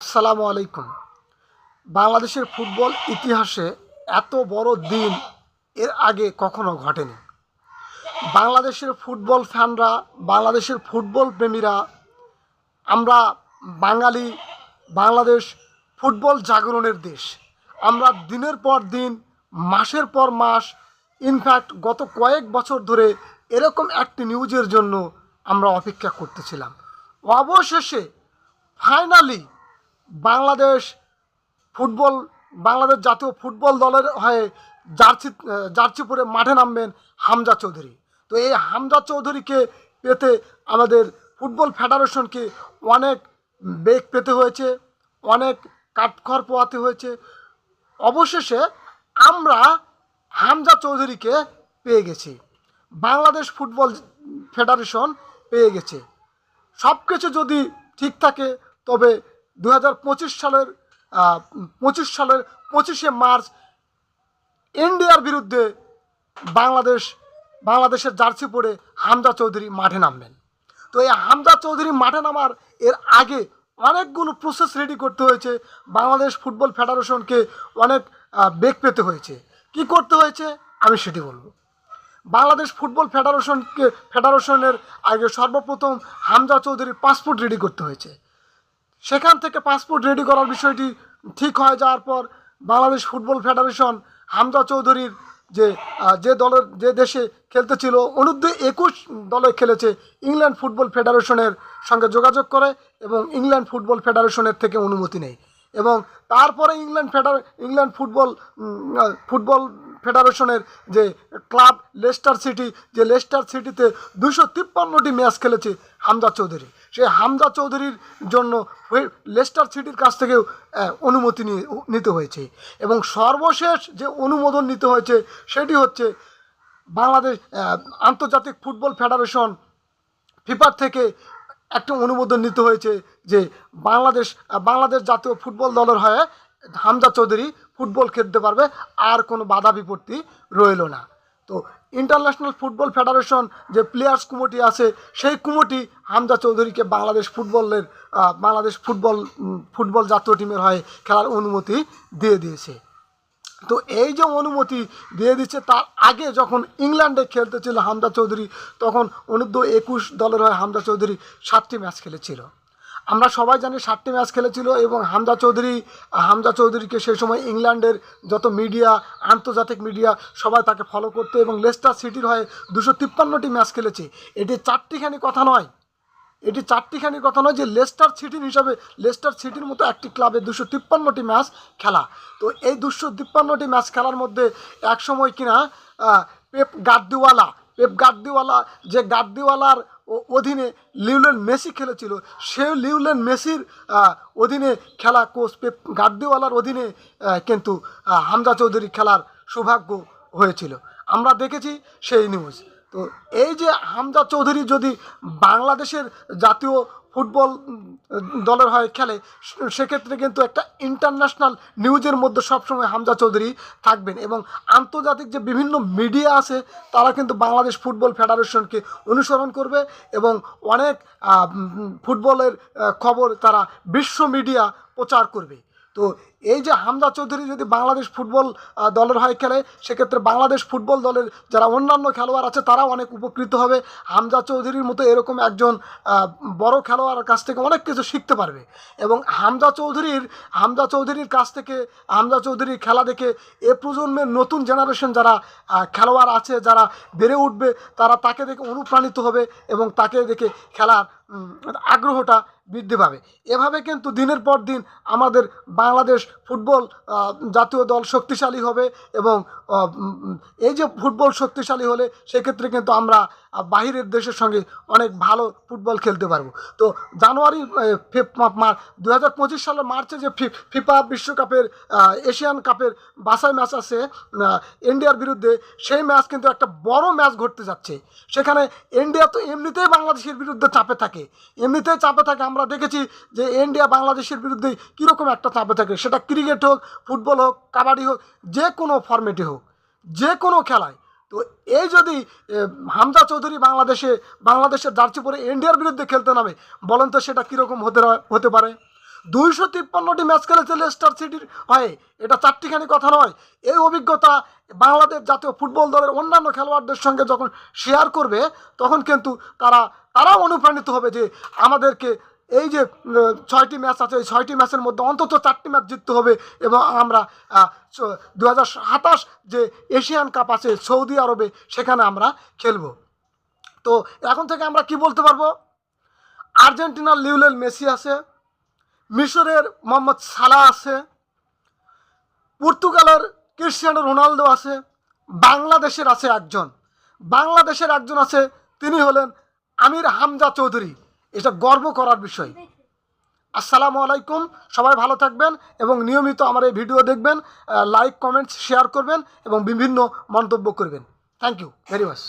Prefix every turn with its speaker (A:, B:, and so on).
A: আসসালামু আলাইকুম। বাংলাদেশের ফুটবল ইতিহাসে এত বড় দিন এর আগে কখনো ঘটেনি। বাংলাদেশের ফুটবল ফ্যানরা, বাংলাদেশের ফুটবল প্রেমীরা, আমরা বাঙালি, বাংলাদেশ ফুটবল জাগরণের দেশ। আমরা দিনের পর দিন, মাসের পর মাস, ইনফ্যাক্ট গত কয়েক বছর ধরে এরকম একটি নিউজের জন্য আমরা অপেক্ষা করতেছিলাম। অবশেষে ফাইনালি বাংলাদেশ ফুটবল বাংলাদেশ জাতীয় ফুটবল দলের হয়ে জার্সি পরে মাঠে নামবেন হামজা চৌধুরী। তো এই হামজা চৌধুরীকে পেতে আমাদের ফুটবল ফেডারেশনকে অনেক বেগ পেতে হয়েছে, অনেক কাঠখড় পোহাতে হয়েছে। অবশেষে আমরা হামজা চৌধুরীকে পেয়ে গেছি, বাংলাদেশ ফুটবল ফেডারেশন পেয়ে গেছে। সব কিছু যদি ঠিক থাকে তবে 2025 সালের 25শে মার্চ ইন্ডিয়ার বিরুদ্ধে বাংলাদেশের জার্সি পরে হামজা চৌধুরী মাঠে নামবেন। তো এই হামজা চৌধুরী মাঠে নামার এর আগে অনেকগুলো প্রসেস রেডি করতে হয়েছে, বাংলাদেশ ফুটবল ফেডারেশনকে অনেক বেগ পেতে হয়েছে। কি করতে হয়েছে আমি সেটি বলবো। বাংলাদেশ ফুটবল ফেডারেশনের আগে সর্বপ্রথম হামজা চৌধুরীর পাসপোর্ট রেডি করতে হয়েছে। সেখান থেকে পাসপোর্ট রেডি করার বিষয়টি ঠিক হয়ে যাওয়ার পর বাংলাদেশ ফুটবল ফেডারেশন হামজা চৌধুরীর যে দেশে খেলতে ছিল, অনূর্ধ্ব 21 দলে খেলেছে, ইংল্যান্ড ফুটবল ফেডারেশনের সঙ্গে যোগাযোগ করে এবং ইংল্যান্ড ফুটবল ফেডারেশনের থেকে অনুমতি নেয়। এবং তারপরে ইংল্যান্ড ফুটবল ফেডারেশনের যে ক্লাব লেস্টার সিটিতে 253টি ম্যাচ খেলেছে হামজা চৌধুরী। সেই হামজা চৌধুরীর জন্য লেস্টার সিটির কাছ থেকেও অনুমতি নিতে হয়েছে। এবং সর্বশেষ যে অনুমোদন নিতে হয়েছে সেটি হচ্ছে বাংলাদেশ আন্তর্জাতিক ফুটবল ফেডারেশন ফিফার থেকে একটা অনুমোদন নিতে হয়েছে যে বাংলাদেশ জাতীয় ফুটবল দলের হয়ে হামজা চৌধুরী ফুটবল খেলতে পারবে, আর কোনো বাধা বিপত্তি রইল না। তো ইন্টারন্যাশনাল ফুটবল ফেডারেশন যে প্লেয়ার্স কমিটি আছে, সেই কমিটি হামজা চৌধুরীকে বাংলাদেশ ফুটবল জাতীয় টিমের হয়ে খেলার অনুমতি দিয়ে দিয়েছে। তো এই যে অনুমতি দিয়ে দিচ্ছে, তার আগে যখন ইংল্যান্ডে খেলতেছিল হামজা চৌধুরী, তখন অনূর্ধ্ব 21 দলের হয়ে হামজা চৌধুরী 7টি ম্যাচ খেলেছিল। আমরা সবাই জানি 7টি ম্যাচ খেলেছিল। এবং হামজা চৌধুরীকে সেই সময় ইংল্যান্ডের যত মিডিয়া, আন্তর্জাতিক মিডিয়া সবাই তাকে ফলো করতো এবং লেস্টার সিটির হয়ে 253টি ম্যাচ খেলেছে। এটি চারটিখানি কথা নয় যে লেস্টার সিটির মতো একটি ক্লাবে 253টি ম্যাচ খেলা। তো এই 253টি ম্যাচ খেলার মধ্যে একসময় কিনা পেপ গার্দিওয়ালার অধীনে লিওনেল মেসি খেলেছিল। সেই লিওনেল মেসির অধীনে খেলা কোচ পেপ গার্দিওয়ালার অধীনে কিন্তু হামজা চৌধুরী খেলার সৌভাগ্য হয়েছিল। আমরা দেখেছি সেই নিউজ। তো এই যে হামজা চৌধুরী যদি বাংলাদেশের জাতীয় ফুটবল দলের হয়ে খেলে, সেক্ষেত্রে কিন্তু একটা ইন্টারন্যাশনাল নিউজের মধ্যে সবসময় হামজা চৌধুরী থাকবেন। এবং আন্তর্জাতিক যে বিভিন্ন মিডিয়া আছে, তারা কিন্তু বাংলাদেশ ফুটবল ফেডারেশনকে অনুসরণ করবে এবং অনেক ফুটবলের খবর তারা বিশ্ব মিডিয়া প্রচার করবে। তো এই যে হামজা চৌধুরী যদি বাংলাদেশ ফুটবল দলের হয়ে খেলে, সেক্ষেত্রে বাংলাদেশ ফুটবল দলের যারা অন্যান্য খেলোয়াড় আছে তারাও অনেক উপকৃত হবে। হামজা চৌধুরীর মতো এরকম একজন বড় খেলোয়াড়ের কাছ থেকে অনেক কিছু শিখতে পারবে। এবং হামজা চৌধুরীর খেলা দেখে এ প্রজন্মের নতুন জেনারেশন যারা খেলোয়াড় আছে, যারা বেড়ে উঠবে, তারা তাকে দেখে অনুপ্রাণিত হবে এবং তাকে দেখে খেলার আগ্রহটা বৃদ্ধি পাবে। এভাবে কিন্তু দিনের পর দিন আমাদের বাংলাদেশ ফুটবল জাতীয় দল শক্তিশালী হবে। এবং এই যে ফুটবল শক্তিশালী হলে সেক্ষেত্রে কিন্তু আমরা বাহিরের দেশের সঙ্গে অনেক ভালো ফুটবল খেলতে পারবো। তো 2025 সালের মার্চে যে ফিফা বিশ্বকাপের এশিয়ান কাপের বাছাই ম্যাচ আছে ইন্ডিয়ার বিরুদ্ধে, সেই ম্যাচ কিন্তু একটা বড় ম্যাচ ঘটতে যাচ্ছে। সেখানে ইন্ডিয়া তো এমনিতেই বাংলাদেশের বিরুদ্ধে চাপে থাকে। আমরা দেখেছি যে ইন্ডিয়া বাংলাদেশের বিরুদ্ধে কীরকম একটা চাপে থাকে, সেটা ক্রিকেট হোক, ফুটবল হোক, কাবাডি হোক, যে কোনো ফরম্যাটে হোক, যে কোনো খেলায়। তো এই যদি হামজা চৌধুরী বাংলাদেশের জার্সি পরে ইন্ডিয়ার বিরুদ্ধে খেলতে নামে, বলেন তো সেটা কীরকম হতে পারে। 253টি ম্যাচ খেলেছে লেস্টার সিটির হয়ে, এটা চারটিখানি কথা নয়। এই অভিজ্ঞতা বাংলাদেশ জাতীয় ফুটবল দলের অন্যান্য খেলোয়াড়দের সঙ্গে যখন শেয়ার করবে, তখন কিন্তু তারাও অনুপ্রাণিত হবে যে আমাদেরকে এই যে 6টি ম্যাচ আছে, এই 6টি ম্যাচের মধ্যে অন্তত 4টি ম্যাচ জিততে হবে এবং আমরা 2027 যে এশিয়ান কাপ আছে সৌদি আরবে, সেখানে আমরা খেলবো। তো এখন থেকে আমরা কি বলতে পারবো? আর্জেন্টিনার লিওনেল মেসি আছে, মিশরের মোহাম্মদ সালাহ আছে, পর্তুগালের ক্রিস্টিয়ানো রোনালদো আছে, বাংলাদেশের একজন আছে, তিনি হলেন আমির হামজা চৌধুরী। এটা গর্ব করার বিষয়। আসসালামু আলাইকুম, সবাই ভালো থাকবেন এবং নিয়মিত আমার এই ভিডিও দেখবেন, লাইক কমেন্টস শেয়ার করবেন এবং বিভিন্ন মন্তব্য করবেন। Thank you very much.